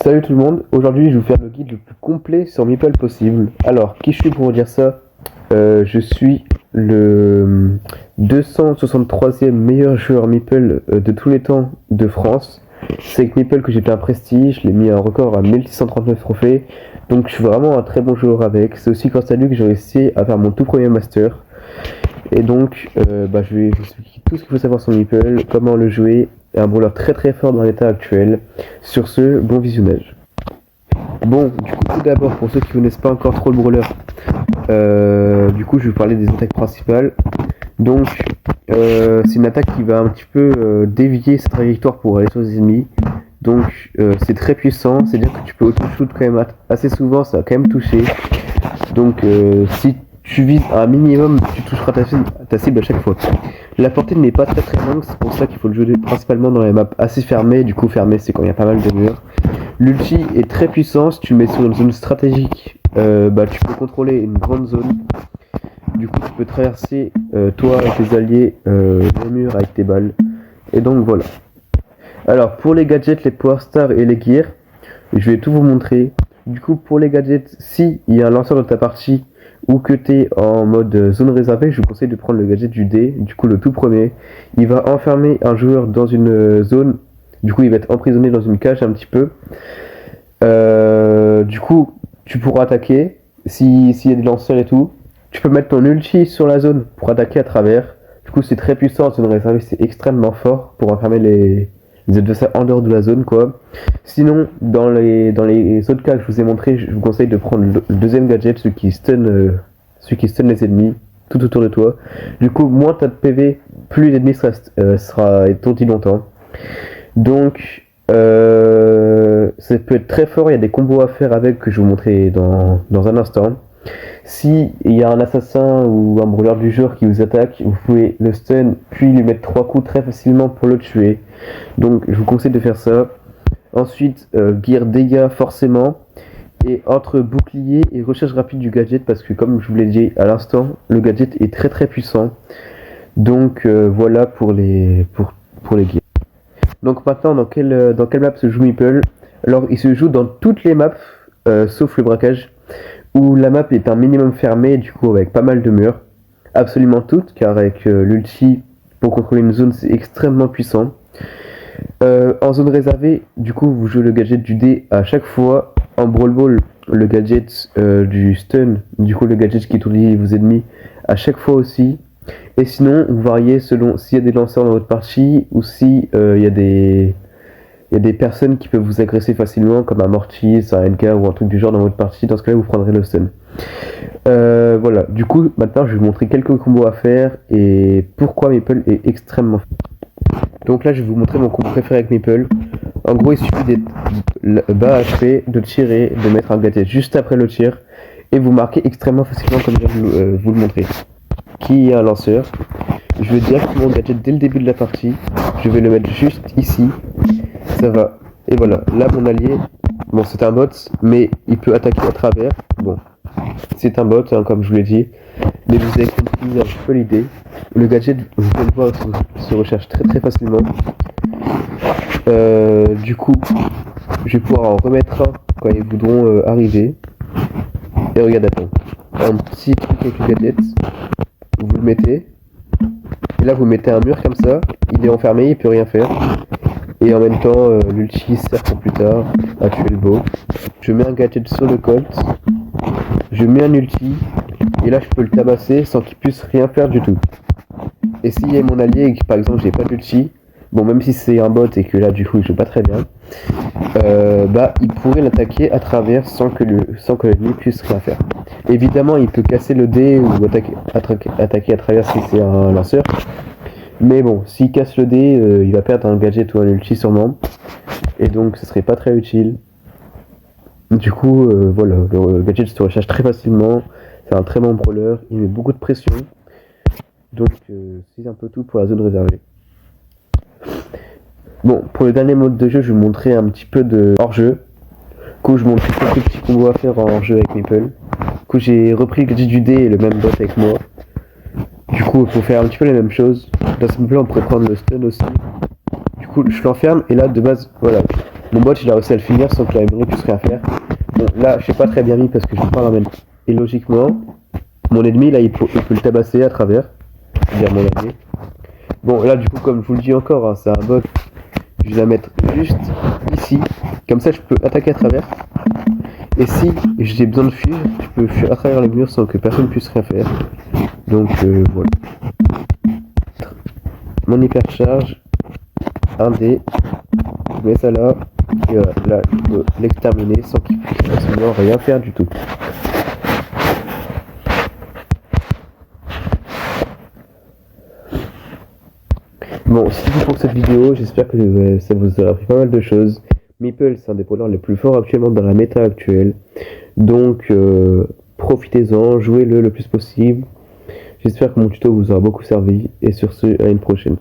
Salut tout le monde, aujourd'hui je vais vous faire le guide le plus complet sur Meeple possible. Alors, qui je suis pour vous dire ça? Je suis le 263e meilleur joueur Meeple de tous les temps de France. C'est avec Meeple que j'ai fait un prestige, je l'ai mis un record à 1639 trophées. Donc je suis vraiment un très bon joueur avec. C'est aussi grâce à lui que j'ai réussi à faire mon tout premier master. Et donc je vais vous expliquer tout ce qu'il faut savoir sur Meeple, comment le jouer, et un brawler très très fort dans l'état actuel. Sur ce, bon visionnage. Bon, du coup, tout d'abord, pour ceux qui ne connaissent pas encore trop le brawler, du coup, je vais vous parler des attaques principales. Donc, c'est une attaque qui va un petit peu dévier sa trajectoire pour aller sur les ennemis. Donc, c'est très puissant, c'est-à-dire que tu peux auto-shoot quand même assez souvent, ça va quand même toucher. Donc, si tu vises un minimum, tu toucheras ta cible à chaque fois. La portée n'est pas très très longue, c'est pour ça qu'il faut le jouer principalement dans les maps assez fermées. Du coup, fermé, c'est quand il y a pas mal de murs. L'ulti est très puissant, si tu le mets sur une zone stratégique, tu peux contrôler une grande zone. Du coup, tu peux traverser, toi et tes alliés, les murs avec tes balles. Et donc voilà. Alors, pour les gadgets, les power stars et les gears, je vais tout vous montrer. Du coup, pour les gadgets, si il y a un lanceur de ta partie ou que tu es en mode zone réservée, je vous conseille de prendre le gadget du dé, du coup le tout premier. Il va enfermer un joueur dans une zone, du coup il va être emprisonné dans une cage un petit peu. Du coup, tu pourras attaquer, s'il y a des lanceurs et tout. Tu peux mettre ton ulti sur la zone pour attaquer à travers. Du coup c'est très puissant, en zone réservée c'est extrêmement fort pour enfermer les adversaires en dehors de la zone quoi. Sinon, dans les autres cas que je vous ai montré, je vous conseille de prendre le deuxième gadget, celui qui stun les ennemis tout autour de toi. Du coup, moins t'as de PV, plus l'ennemi sera étourdi longtemps. Donc, ça peut être très fort, il y a des combos à faire avec que je vais vous montrer dans un instant. Si il y a un assassin ou un brûleur du jour qui vous attaque, vous pouvez le stun puis lui mettre 3 coups très facilement pour le tuer. Donc je vous conseille de faire ça. Ensuite, gear dégâts forcément. Et entre bouclier et recherche rapide du gadget, parce que comme je vous l'ai dit à l'instant, le gadget est très très puissant. Donc voilà pour les gears. Donc maintenant, dans quelle map se joue Meeple? Alors il se joue dans toutes les maps, sauf le braquage, où la map est un minimum fermé, du coup avec pas mal de murs. Absolument toutes, car avec l'ulti, pour contrôler une zone, c'est extrêmement puissant. En zone réservée, du coup, vous jouez le gadget du dé à chaque fois. En Brawl Ball, le gadget du stun, du coup le gadget qui étourdit vos ennemis à chaque fois aussi. Et sinon, vous variez selon s'il y a des lanceurs dans votre partie ou si il y a des personnes qui peuvent vous agresser facilement, comme un Mortis, un Edgar ou un truc du genre dans votre partie. Dans ce cas-là, vous prendrez le stun. Voilà, du coup, maintenant je vais vous montrer quelques combos à faire et pourquoi Meeple est extrêmement fort. Donc là, je vais vous montrer mon combo préféré avec Meeple. En gros, il suffit d'être bas HP, de tirer, de mettre un gadget juste après le tir et vous marquez extrêmement facilement comme je vais vous le montrer. Qui est un lanceur? Je vais directement mon gadget dès le début de la partie. Je vais le mettre juste ici. Ça va. Et voilà. Là, mon allié, bon, c'est un bot, mais il peut attaquer à travers. Bon, c'est un bot, hein, comme je vous l'ai dit. Mais vous avez compris un peu l'idée. Le gadget, vous pouvez le voir, se recherche très très facilement. Du coup, je vais pouvoir en remettre un quand ils voudront arriver. Et regardez, attends. Un petit truc avec le gadget. Vous le mettez. Et là, vous mettez un mur comme ça. Il est enfermé, il peut rien faire. Et en même temps, l'ulti sert pour plus tard à tuer le beau. Je mets un gadget sur le Colt. Je mets un ulti. Et là, je peux le tabasser sans qu'il puisse rien faire du tout. Et s'il y a mon allié et que par exemple j'ai pas d'ulti, bon, même si c'est un bot et que là du coup il joue pas très bien, il pourrait l'attaquer à travers sans que l'ennemi puisse rien faire. Évidemment, il peut casser le dé ou attaquer à travers si c'est un lanceur. Mais bon, s'il casse le dé, il va perdre un gadget ou un ulti sûrement. Et donc ce serait pas très utile. Du coup, voilà, le gadget se recharge très facilement. C'est un très bon brawler, il met beaucoup de pression. Donc c'est un peu tout pour la zone réservée. Bon, pour le dernier mode de jeu, je vais vous montrer un petit peu de hors-jeu. Du coup, je vous montre quelques petits combos à faire en hors-jeu avec Meeple. Du coup, j'ai repris le gadget du dé et le même bot avec moi. Du coup, il faut faire un petit peu la même chose. Dans ce mode-là, on pourrait prendre le stun aussi. Du coup, je l'enferme et là, de base, voilà. Mon bot il a réussi à le finir sans que la MRI puisse rien faire. Bon, là je sais pas très bien mis parce que je ne parle en même temps. Et logiquement, mon ennemi là il peut le tabasser à travers. C'est-à-dire mon allié. Bon là du coup comme je vous le dis encore, hein, c'est un bot. Je vais la mettre juste ici. Comme ça je peux attaquer à travers. Et si j'ai besoin de fuir, je peux fuir à travers les murs sans que personne puisse rien faire. Donc voilà. Mon hypercharge. 1D. Je mets ça là. Et là je peux l'exterminer sans qu'il puisse absolument rien faire du tout. Bon, c'est tout pour cette vidéo, j'espère que ça vous aura appris pas mal de choses. Meeple, c'est un des brawlers les plus forts actuellement dans la méta actuelle. Donc, profitez-en, jouez-le le plus possible. J'espère que mon tuto vous aura beaucoup servi. Et sur ce, à une prochaine.